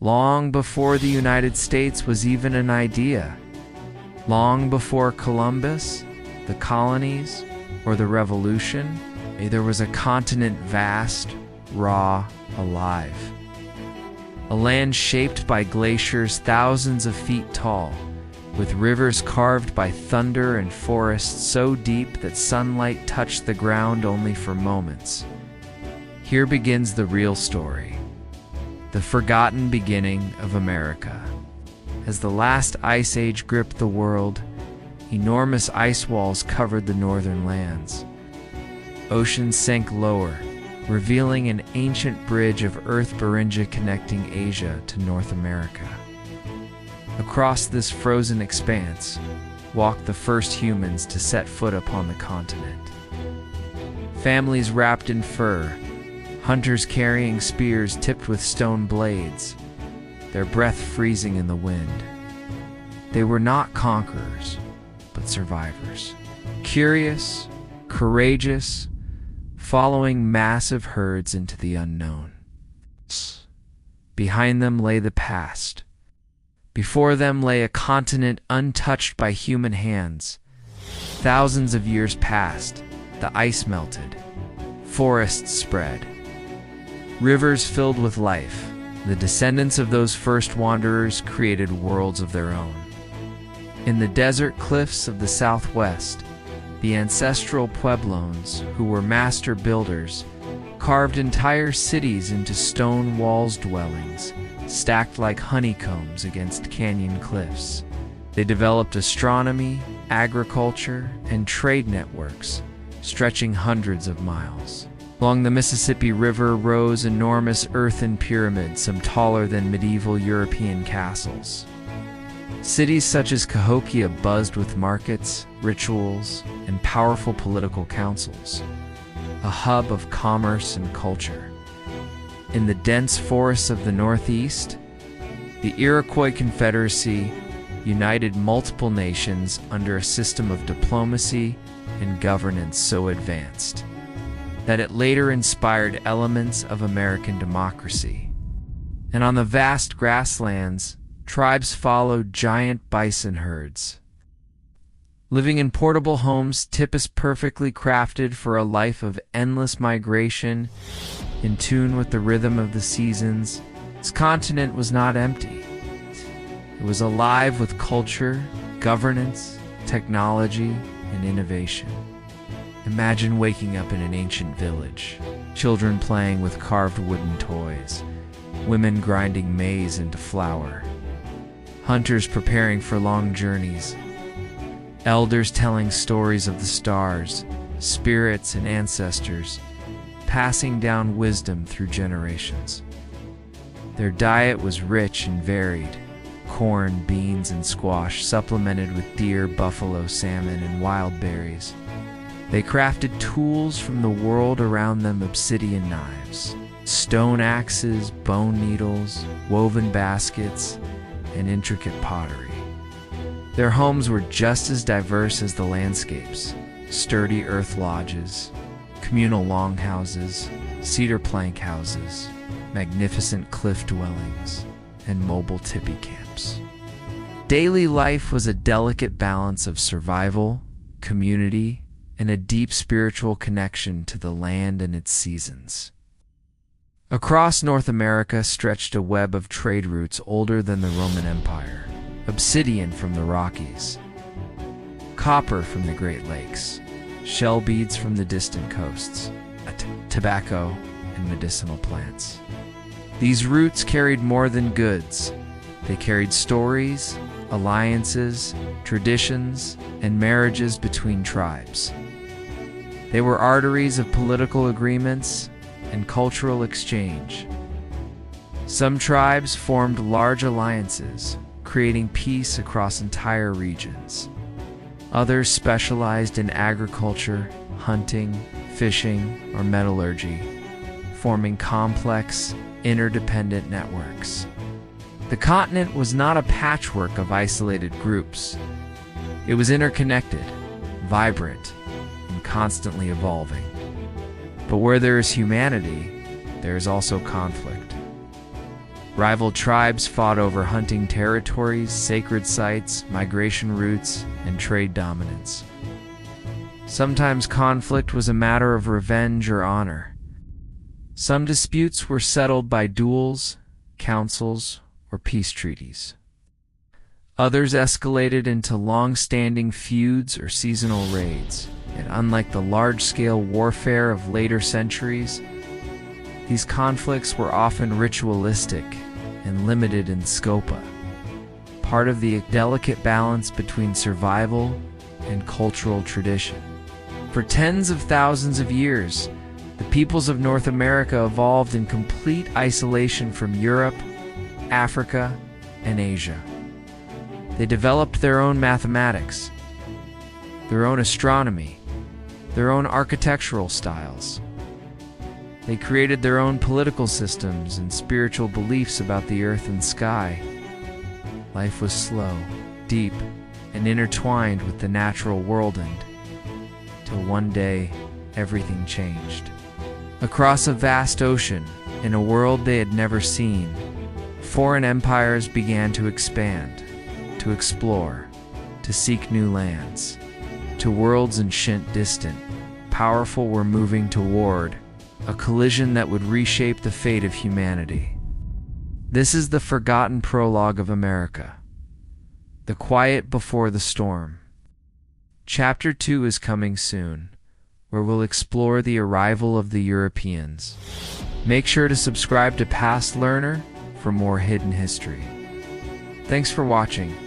long before the United States was even an idea, long before Columbus, the colonies, or the Revolution, there was a continent vast, raw, alive. A land shaped by glaciers thousands of feet tall, with rivers carved by thunder and forests so deep that sunlight touched the ground only for moments. Here begins the real story. The forgotten beginning of America. As the last ice age gripped the world, enormous ice walls covered the northern lands. Oceans sank lower, revealing an ancient bridge of Earth Beringia connecting Asia to North America. Across this frozen expanse walked the first humans to set foot upon the continent. Families wrapped in fur, hunters carrying spears tipped with stone blades, their breath freezing in the wind. They were not conquerors, but survivors. Curious, courageous, following massive herds into the unknown. Behind them lay the past. Before them lay a continent untouched by human hands. Thousands of years passed, the ice melted, forests spread. Rivers filled with life, the descendants of those first wanderers created worlds of their own. In the desert cliffs of the Southwest, the Ancestral Puebloans, who were master builders, carved entire cities into stone walls dwellings, stacked like honeycombs against canyon cliffs. They developed astronomy, agriculture, and trade networks, stretching hundreds of miles. Along the Mississippi River rose enormous earthen pyramids, some taller than medieval European castles. Cities such as Cahokia buzzed with markets, rituals, and powerful political councils, a hub of commerce and culture. In the dense forests of the Northeast, the Iroquois Confederacy united multiple nations under a system of diplomacy and governance so advanced that it later inspired elements of American democracy. And on the vast grasslands, tribes followed giant bison herds. Living in portable homes, tipis perfectly crafted for a life of endless migration, in tune with the rhythm of the seasons, this continent was not empty. It was alive with culture, governance, technology, and innovation. Imagine waking up in an ancient village, children playing with carved wooden toys, women grinding maize into flour, hunters preparing for long journeys, elders telling stories of the stars, spirits, and ancestors, passing down wisdom through generations. Their diet was rich and varied: corn, beans, and squash, supplemented with deer, buffalo, salmon, and wild berries. They crafted tools from the world around them: obsidian knives, stone axes, bone needles, woven baskets, and intricate pottery. Their homes were just as diverse as the landscapes: sturdy earth lodges, communal longhouses, cedar plank houses, magnificent cliff dwellings, and mobile tipi camps. Daily life was a delicate balance of survival, community, and a deep spiritual connection to the land and its seasons. Across North America stretched a web of trade routes older than the Roman Empire: obsidian from the Rockies, copper from the Great Lakes, shell beads from the distant coasts, tobacco, and medicinal plants. These routes carried more than goods. They carried stories, alliances, traditions, and marriages between tribes. They were arteries of political agreements and cultural exchange. Some tribes formed large alliances, creating peace across entire regions. Others specialized in agriculture, hunting, fishing, or metallurgy, forming complex, interdependent networks. The continent was not a patchwork of isolated groups. It was interconnected, vibrant, and constantly evolving. But where there is humanity, there is also conflict. Rival tribes fought over hunting territories, sacred sites, migration routes, and trade dominance. Sometimes conflict was a matter of revenge or honor. Some disputes were settled by duels, councils, or peace treaties. Others escalated into long-standing feuds or seasonal raids, and unlike the large-scale warfare of later centuries, these conflicts were often ritualistic and limited in scope, part of the delicate balance between survival and cultural tradition. For tens of thousands of years, the peoples of North America evolved in complete isolation from Europe, Africa, and Asia. They developed their own mathematics, their own astronomy, their own architectural styles. They created their own political systems and spiritual beliefs about the earth and sky. Life was slow, deep, and intertwined with the natural world till one day, everything changed. Across a vast ocean, in a world they had never seen, foreign empires began to expand, to explore, to seek new lands. To worlds ancient distant, powerful were moving toward a collision that would reshape the fate of humanity. This is the forgotten prologue of America, the quiet before the storm. Chapter 2 is coming soon, where we'll explore the arrival of the Europeans. Make sure to subscribe to Past Learner for more hidden history. Thanks for watching.